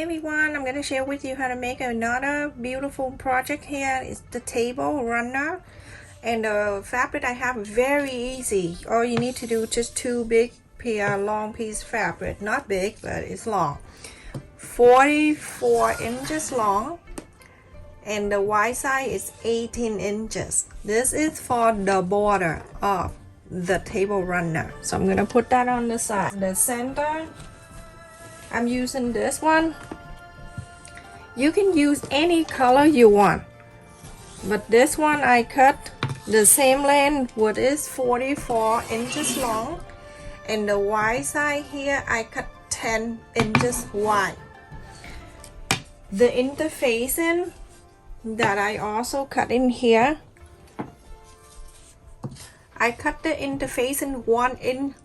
Hey everyone, I'm going to share with you how to make another beautiful project here. It's the table runner, and the fabric I have is very easy. All you need to do is just two big long piece of fabric, not big but it's long, 44 inches long, and the wide side is 18 inches. This is for the border of the table runner, so I'm going to put that on the side. The center, I'm using this one. You can use any color you want, but this one I cut the same length, what is 44 inches long, and the wide side here I cut 10 inches wide. The interfacing that I also cut in here, I cut the interfacing 1 inch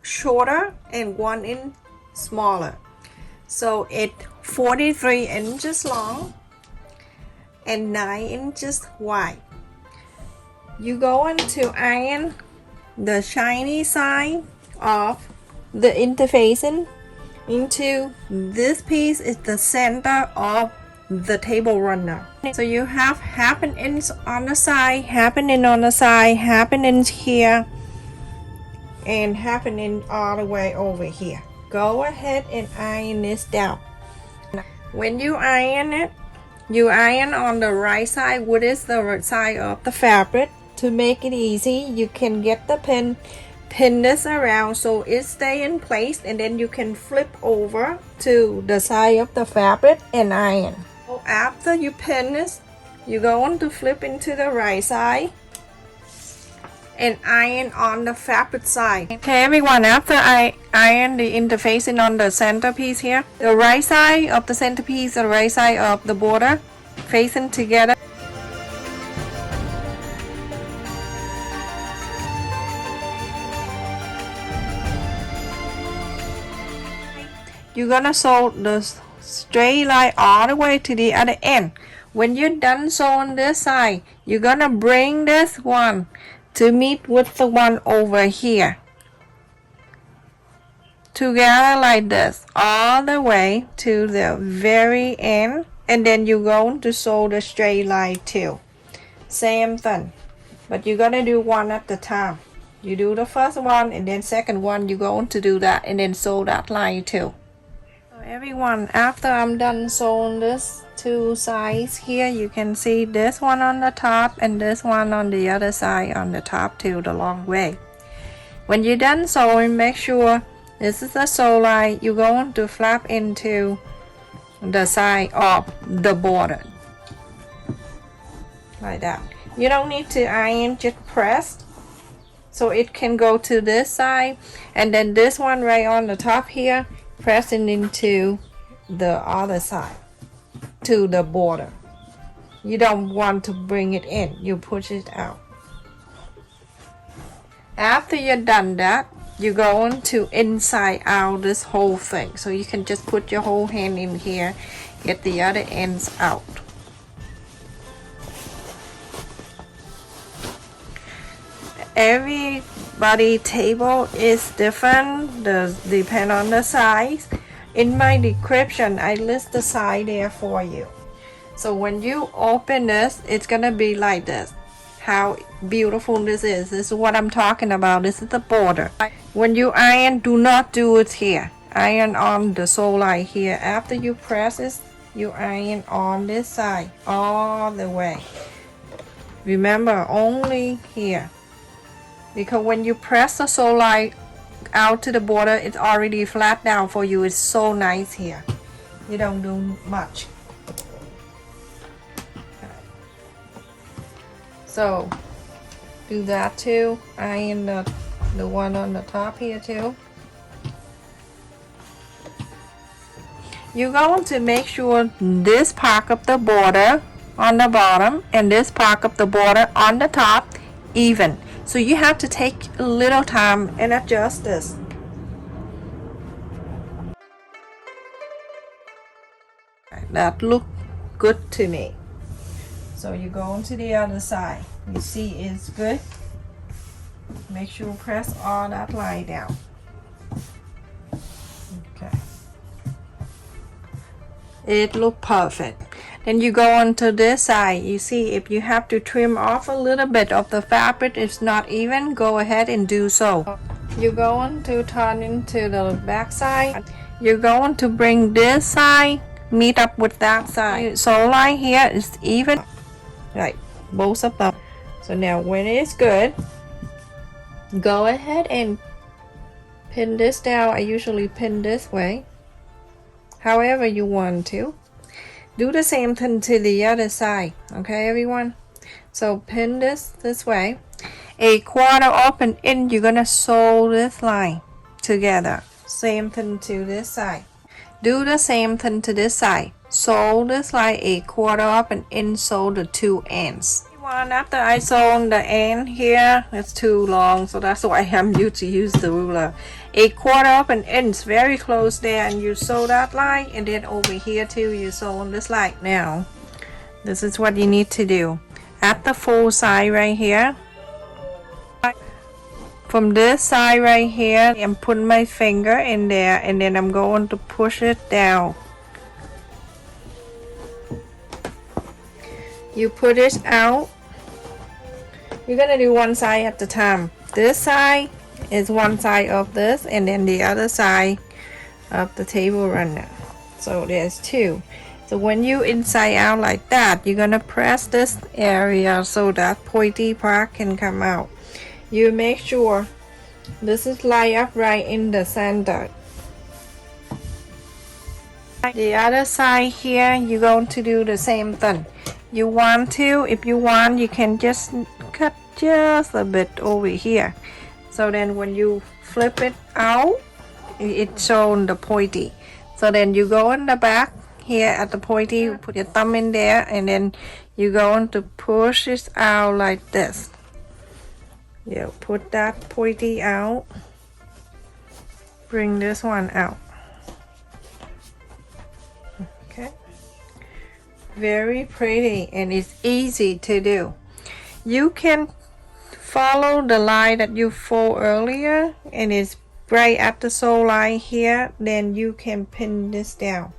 shorter and 1 inch smaller. So it's 43 inches long and 9 inches wide. You go to iron the shiny side of the interfacing into this piece is the center of the table runner. So you have half an inch on the side, half an inch on the side, half an inch here, and half an inch all the way over here. Go ahead and iron this down. When you iron it, you iron on the right side, what is the right side of the fabric. To make it easy, you can get the pin this around so it stay in place, and then you can flip over to the side of the fabric and iron. So after you pin this, you're going to flip into the right side and iron on the fabric side. Okay everyone, after I iron the interfacing on the centerpiece here, the right side of the centerpiece and the right side of the border facing together. You're gonna sew the straight line all the way to the other end. When you're done sewing this side, you're gonna bring this one to meet with the one over here together like this all the way to the very end, and then you're going to sew the straight line too. Same thing, but you're gonna do one at a time. You do the first one and then second one you're going to do that and then sew that line too. So everyone, after I'm done sewing this two sides here, you can see this one on the top and this one on the other side on the top too, the long way. When you're done sewing, make sure this is the sew line you're going to flap into the side of the border like that. You don't need to iron, just press so it can go to this side, and then this one right on the top here, pressing into the other side to the border. You don't want to bring it in, you push it out. After you're done that, you're going to inside out this whole thing, so you can just put your whole hand in here, get the other ends out. Everybody table is different, depend on the size. In my description I list the size there for you. So when you open this, it's gonna be like this. How beautiful this is. This is what I'm talking about. This is the border. When you iron, do not do it here. Iron on the sew line here. After you press it, you iron on this side all the way. Remember, only here, because when you press the sew line out to the border, it's already flat down for you. It's so nice here. You don't do much. So do that too. Iron the one on the top here too. You're going to make sure this part of the border on the bottom and this part of the border on the top even. So you have to take a little time and adjust this. That look good to me. So you go on to the other side. You see it's good. Make sure you press all that line down. Okay. It look perfect. Then you go on to this side. You see, if you have to trim off a little bit of the fabric, it's not even, go ahead and do so. You're going to turn into the back side. You're going to bring this side meet up with that side. So line here is even, like both of them. So now when it's good, go ahead and pin this down. I usually pin this way. However you want to. Do the same thing to the other side. Okay, everyone? So pin this way. A 1/4 inch, you're gonna sew this line together. Same thing to this side. Do the same thing to this side. Sew this line a 1/4 inch, sew the two ends. After I sew the end here, it's too long, so that's why I'm used to use the ruler. A 1/4 inch, very close there, and you sew that line, and then over here too, you sew on this line. Now, this is what you need to do. At the full side right here, from this side right here, I'm putting my finger in there, and then I'm going to push it down. You put it out. You're gonna do one side at a time. This side is one side of this, and then the other side of the table runner. So there's two. So when you inside out like that, you're gonna press this area so that pointy part can come out. You make sure this is lined up right in the center. The other side here, you're going to do the same thing. You want to, if you want, you can just cut just a bit over here. So then when you flip it out, it's shown the pointy. So then you go in the back here at the pointy, you put your thumb in there, and then you're going to push it out like this. You put that pointy out. Bring this one out. Okay. Very pretty, and it's easy to do. You can follow the line that you fold earlier, and it's right at the sew line here. Then you can pin this down.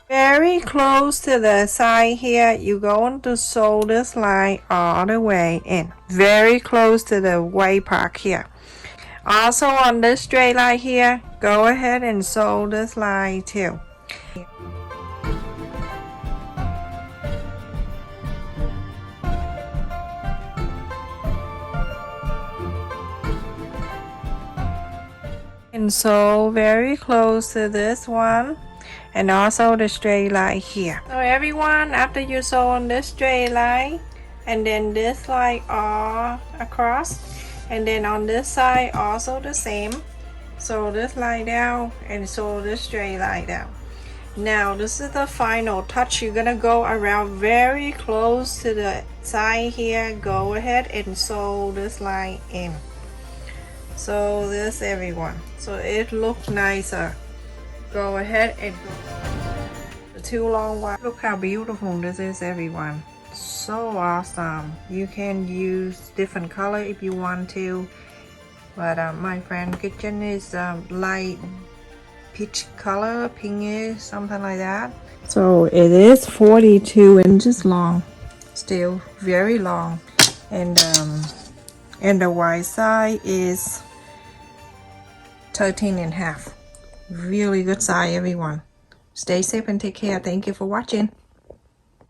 Very close to the side here, you're going to sew this line all the way in. Very close to the white part here. Also on this straight line here, go ahead and sew this line too. And sew very close to this one. And also the straight line here. So everyone, after you sew on this straight line, and then this line all across, and then on this side also the same. Sew this line down and sew this straight line down. Now this is the final touch. You're gonna go around very close to the side here. Go ahead and sew this line in. So this, everyone, so it looks nicer. Go ahead and go the two long ones. Look how beautiful this is, everyone. So awesome. You can use different color if you want to, but my friend kitchen is light peach color, pinkish, something like that. So it is 42 inches long, still very long, and the wide side is 13.5. Really good size, everyone. Stay safe and take care. Thank you for watching.